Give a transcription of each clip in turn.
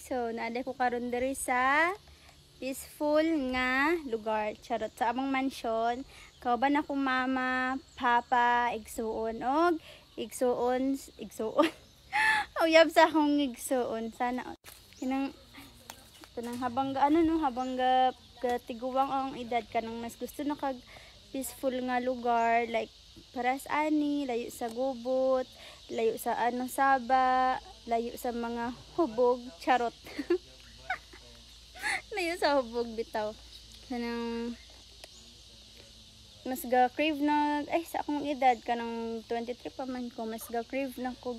So naaday ko karon diri sa peaceful nga lugar. Charot, sa among mansion. Kauban ako mama, papa, igsuon og igsuon. Uyab sa akong igsuon. Sana kinang kanang habang habang tiguwang ang edad kanang mas gusto na kag peaceful nga lugar like paras ani, layo sa gubot, layo sa saba, layo sa mga hubog, charot. Layo sa hubog bitaw. Kanang mas ga crave na sa akong edad kanang 23 pa man ko, mas ga crave na kog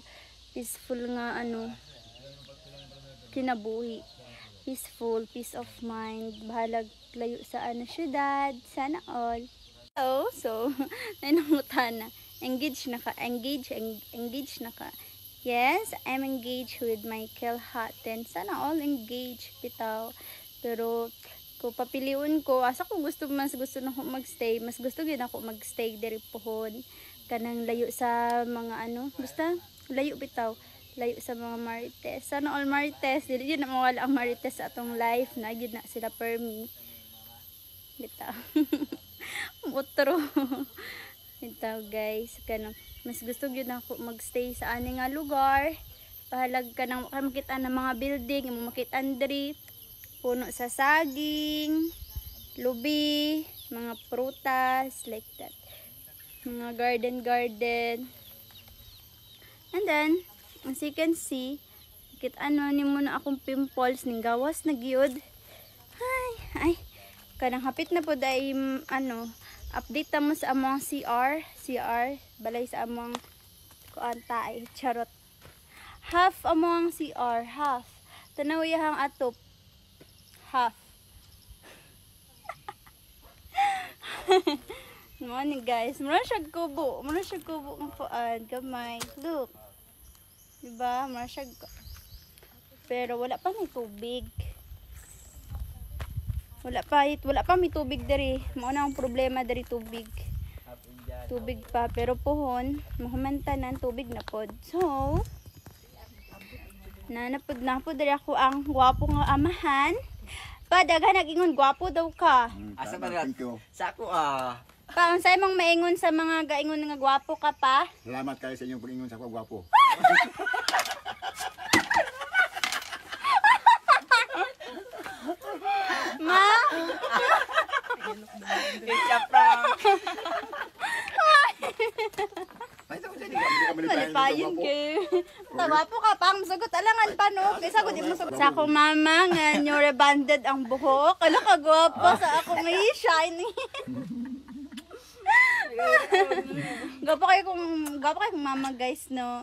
peaceful nga kinabuhi. Peaceful, peace of mind, bahalag layo sa syudad, sana all. So nanungutan na. Engage na ka. Yes, I'm engaged with Michael Hatton. Sana all engaged bitaw. Pero kung papiliun ko, asa ko mas gusto na ako magstay. Mas gusto gyud ako magstay diri pohon. Kanang layo sa mga basta layo bitaw. Layo sa mga marites. Sana all marites. Dili yun na mawala ang marites sa atong life. Na yun na sila per me. Bitaw. Mutro. Bitaw guys. Kanang, mas gusto yun ako magstay sa aning nga lugar. Pahalag ka nang makita ng mga building. Makita andri. Puno sa saging. Lubi. Mga prutas. Like that. Mga garden. And then, as you can see, ni mo na akong pimples ning gawas na gyud. Ay, kanang hapit na po dai update ta mo sa among CR, balay sa among kuanta ay charot. Half among CR, half. Tanaw yahang atop. Half. Morning guys, mura siya kubo ng kuan gamay. Look. Diba? Masyag. Pero wala pa may tubig. Wala pa may tubig dari. Mao na ang problema dari tubig. Tubig pa pero pohon, mahumantanan tubig na pod. So, nanapod dari ako ang gwapo nga amahan. Daghan nag-ingon gwapo daw ka. Asa ba sa ako Pa, unsay mong maingon sa mga gaingon nga gwapo ka pa? Salamat kayo sa inyong pag-ingon sa ako gwapo. Ma? Malipayon kayo. Gwapo ka pa, masagot alangan pa no. Kaysa ko di masagot sa akong mama nga nyo rebanded ang buhok. Ano ka gwapo sa akong shiny. Gapo kayo kung mama guys no.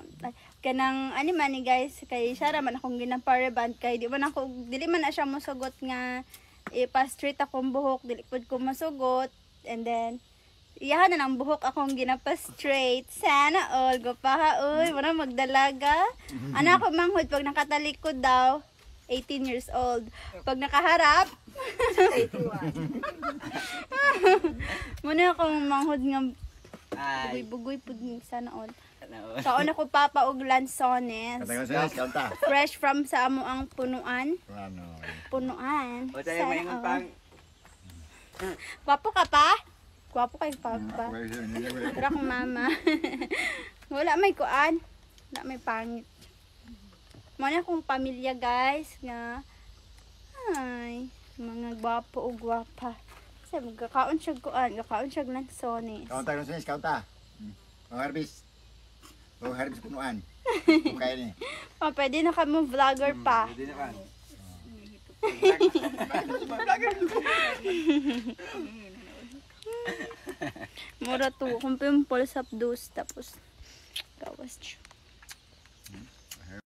Kanang man ni guys kay siya raman akong ginapareband kay dili man na siya mosugot nga ipa-straight akong buhok, dili pud ko masugot and then iyahan na ng buhok akong ginapa-straight. Sana all gapaha oy, wala magdalaga. Ana ko manghud pag nakatalikod daw 18 years old. Pag nakaharap 81. Muna akong manghod nga bugoy pud sana all. Kaon ako papa og lansones. Fresh from sa amo ang punuan. Punuan. O tayo maingon pang. Gwapo ka pa? Gwapo kay papa. Pero akong mama. Wala may kuan. Wala may pangit. Muna akong pamilya guys nga mga gwapo o gwapa. Kasi magkakaon siya kuan, gakaon siya lansones. Kaunta lansones, kaunta. Harbis punuan. Okay ni. Pwede na ka mo vlogger pa. Pwede na ka. Mura to, kung pimples up dos tapos gawas siya.